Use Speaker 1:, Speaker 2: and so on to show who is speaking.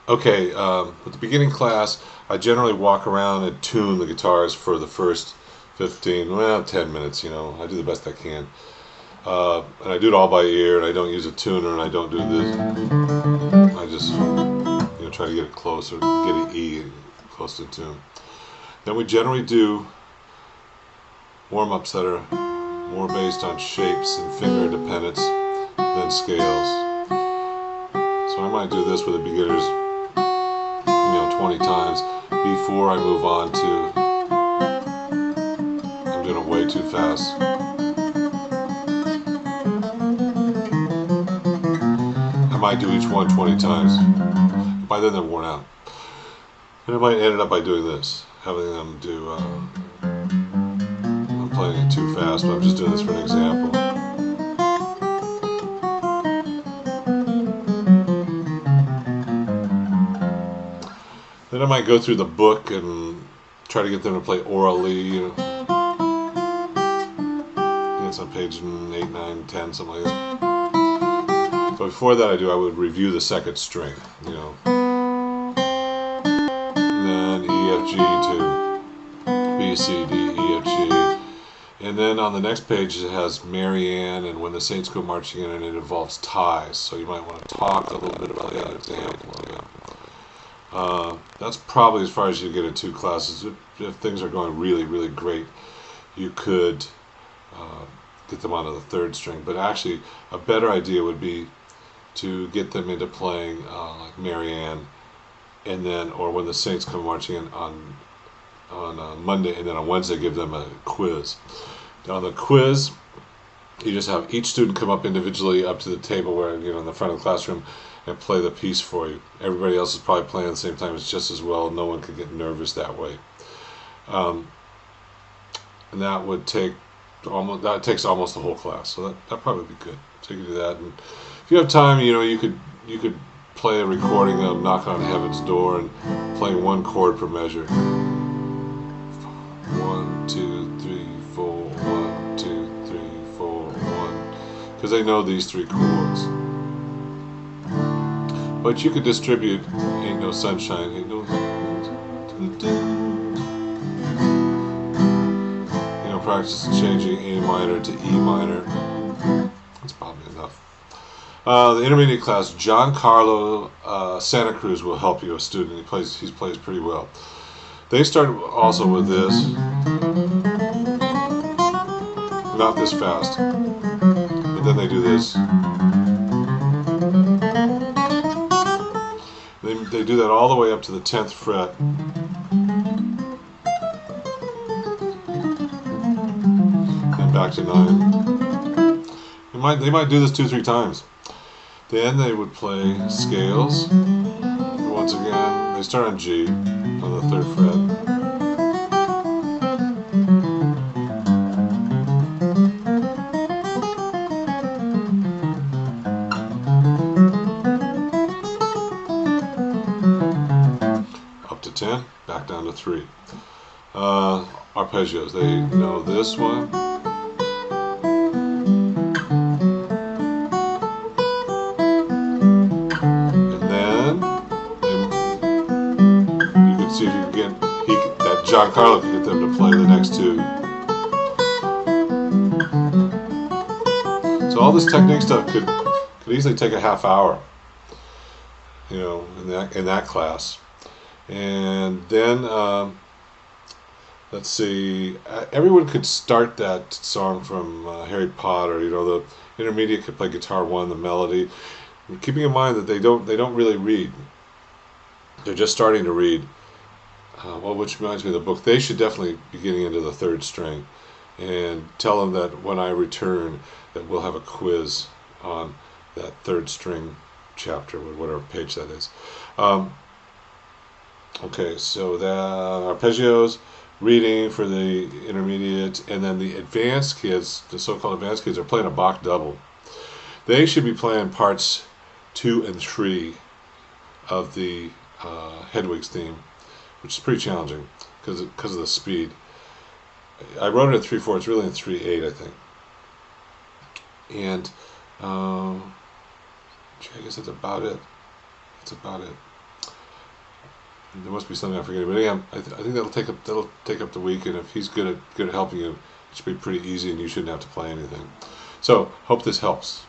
Speaker 1: Okay, with the beginning class, I generally walk around and tune the guitars for the first 15, well, 10 minutes, I do the best I can. And I do it all by ear, and I don't use a tuner, and I don't do this. I just, try to get it closer, get an E close to tune. Then we generally do warm-ups that are more based on shapes and finger independence than scales. So I might do this with the beginners 20 times before I move on to, I'm doing it way too fast. I might do each one 20 times. By then they're worn out. And I might end it up by doing this, having them do, I'm playing it too fast, but I'm just doing this for an example. Then I might go through the book and try to get them to play orally. It's on page 8, 9, 10, something like that. But before that I would review the second string, And then E, F, G to B, C, D, E, F, G. And then on the next page it has Mary Ann and When the Saints Go Marching In, and it involves ties. So you might want to talk a little bit about that example. That's probably as far as you get in 2 classes. If things are going really, really great, you could get them onto the 3rd string. But actually, a better idea would be to get them into playing like Mary Ann, and then, or When the Saints Come Marching In on Monday, and then on Wednesday give them a quiz. On the quiz, you just have each student come up individually up to the table where, in the front of the classroom, and play the piece for you. Everybody else is probably playing at the same time. It's just as well. No one can get nervous that way. And that would take takes almost the whole class. So that probably would be good. So you can do that. And if you have time, you could play a recording of Knocking on Heaven's Door and playing 1 chord per measure. 1, 2, 3, 4, 1, 2, 3, 4, 1. Because they know these 3 chords. But you could distribute Ain't No Sunshine, Ain't No, practice changing A minor to E minor. That's probably enough. The intermediate class, John Carlo Santa Cruz will help you, a student. He plays pretty well. They start also with this, not this fast, but then they do this. They do that all the way up to the 10th fret. And back to 9. They might do this 2-3 times. Then they would play scales. Once again, they start on G on the 3rd fret. Up to 10, back down to 3. Arpeggios, they know this one. See if you can get that John Carlo can get them to play the next 2. So all this technique stuff could easily take a half hour, in that class. And then let's see, everyone could start that song from Harry Potter. The intermediate could play guitar 1, the melody, keeping in mind that they don't really read. They're just starting to read. Which reminds me of the book. They should definitely be getting into the 3rd string, and tell them that when I return, that we'll have a quiz on that 3rd string chapter, whatever page that is. Okay, so the arpeggios, reading for the intermediate, and then the advanced kids, the so-called advanced kids, are playing a Bach double. They should be playing parts 2 and 3 of the Hedwig's theme, which is pretty challenging because of the speed. I wrote it at 3/4. It's really in 3/8, I think. And I guess that's about it. there must be something I'm forgetting. But anyhow, I think that'll take up the week, and if he's good at helping you, it should be pretty easy, and you shouldn't have to play anything. So hope this helps.